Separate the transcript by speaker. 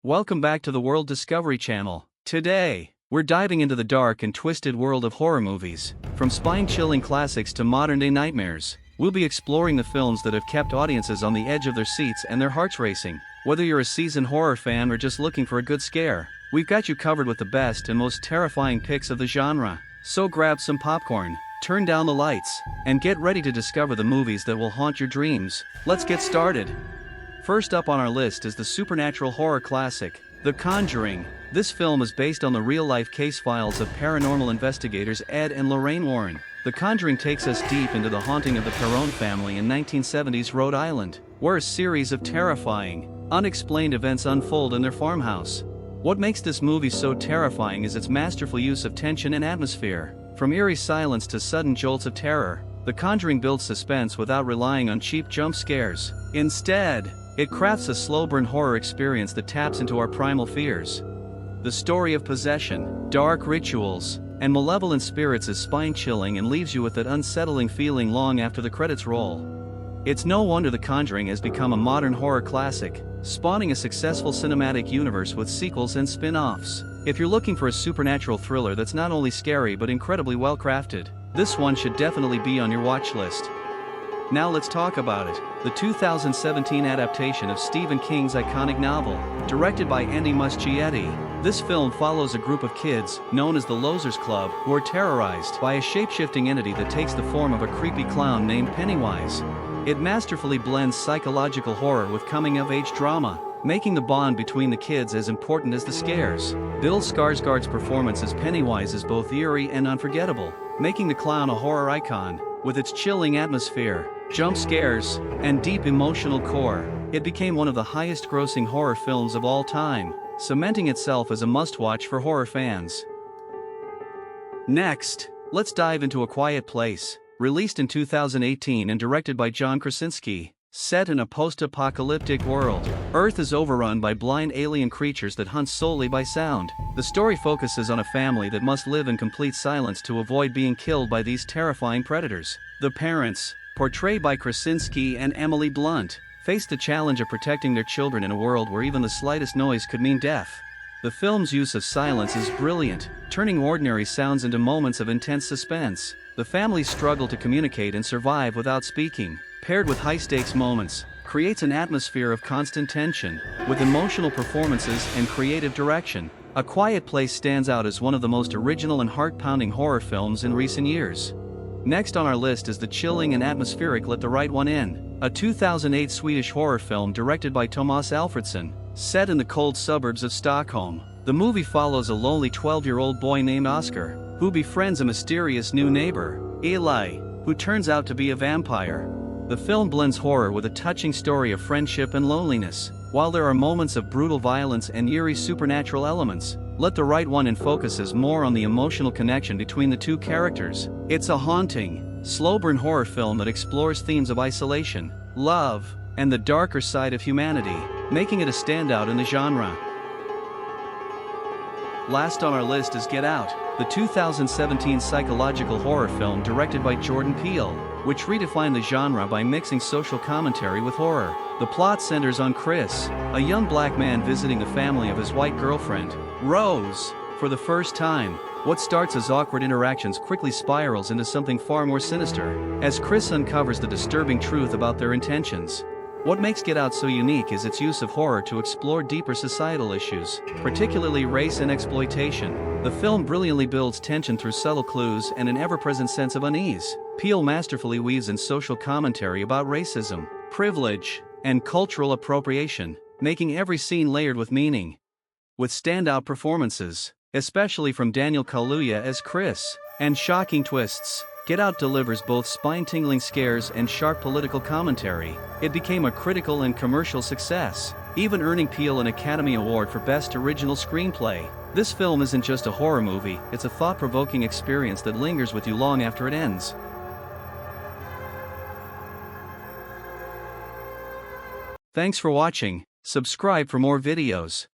Speaker 1: Welcome back to the World Discovery Channel. Today, we're diving into the dark and twisted world of horror movies. From spine-chilling classics to modern-day nightmares, we'll be exploring the films that have kept audiences on the edge of their seats and their hearts racing. Whether you're a seasoned horror fan or just looking for a good scare, we've got you covered with the best and most terrifying picks of the genre. So grab some popcorn, turn down the lights, and get ready to discover the movies that will haunt your dreams. Let's get started. First up on our list is the supernatural horror classic, The Conjuring. This film is based on the real-life case files of paranormal investigators Ed and Lorraine Warren. The Conjuring takes us deep into the haunting of the Perron family in 1970s Rhode Island, where a series of terrifying, unexplained events unfold in their farmhouse. What makes this movie so terrifying is its masterful use of tension and atmosphere. From eerie silence to sudden jolts of terror, The Conjuring builds suspense without relying on cheap jump scares. Instead, it crafts a slow-burn horror experience that taps into our primal fears. The story of possession, dark rituals, and malevolent spirits is spine-chilling and leaves you with that unsettling feeling long after the credits roll. It's no wonder The Conjuring has become a modern horror classic, spawning a successful cinematic universe with sequels and spin-offs. If you're looking for a supernatural thriller that's not only scary but incredibly well-crafted, this one should definitely be on your watch list. Now let's talk about it. The 2017 adaptation of Stephen King's iconic novel, directed by Andy Muschietti. This film follows a group of kids, known as the Losers Club, who are terrorized by a shape-shifting entity that takes the form of a creepy clown named Pennywise. It masterfully blends psychological horror with coming-of-age drama, making the bond between the kids as important as the scares. Bill Skarsgård's performance as Pennywise is both eerie and unforgettable, making the clown a horror icon. With its chilling atmosphere, jump scares, and deep emotional core, it became one of the highest-grossing horror films of all time, cementing itself as a must-watch for horror fans. Next, let's dive into A Quiet Place. Released in 2018 and directed by John Krasinski. Set in a post-apocalyptic world, Earth is overrun by blind alien creatures that hunt solely by sound. The story focuses on a family that must live in complete silence to avoid being killed by these terrifying predators. The parents, portrayed by Krasinski and Emily Blunt, face the challenge of protecting their children in a world where even the slightest noise could mean death. The film's use of silence is brilliant, turning ordinary sounds into moments of intense suspense. The family's struggle to communicate and survive without speaking, paired with high-stakes moments, creates an atmosphere of constant tension. With emotional performances and creative direction, A Quiet Place stands out as one of the most original and heart-pounding horror films in recent years. Next on our list is the chilling and atmospheric Let the Right One In, a 2008 Swedish horror film directed by Tomas Alfredson. Set in the cold suburbs of Stockholm, the movie follows a lonely 12-year-old boy named Oscar, who befriends a mysterious new neighbor, Eli, who turns out to be a vampire. The film blends horror with a touching story of friendship and loneliness. While there are moments of brutal violence and eerie supernatural elements, Let the Right One In focuses more on the emotional connection between the two characters. It's a haunting, slow-burn horror film that explores themes of isolation, love, and the darker side of humanity, making it a standout in the genre. Last on our list is Get Out, the 2017 psychological horror film directed by Jordan Peele, which redefined the genre by mixing social commentary with horror. The plot centers on Chris, a young black man visiting the family of his white girlfriend, Rose, for the first time. What starts as awkward interactions quickly spirals into something far more sinister, as Chris uncovers the disturbing truth about their intentions. What makes Get Out so unique is its use of horror to explore deeper societal issues, particularly race and exploitation. The film brilliantly builds tension through subtle clues and an ever-present sense of unease. Peele masterfully weaves in social commentary about racism, privilege, and cultural appropriation, making every scene layered with meaning. With standout performances, especially from Daniel Kaluuya as Chris, and shocking twists, Get Out delivers both spine-tingling scares and sharp political commentary. It became a critical and commercial success, even earning Peele an Academy Award for Best Original Screenplay. This film isn't just a horror movie, it's a thought-provoking experience that lingers with you long after it ends. Thanks for watching. Subscribe for more videos.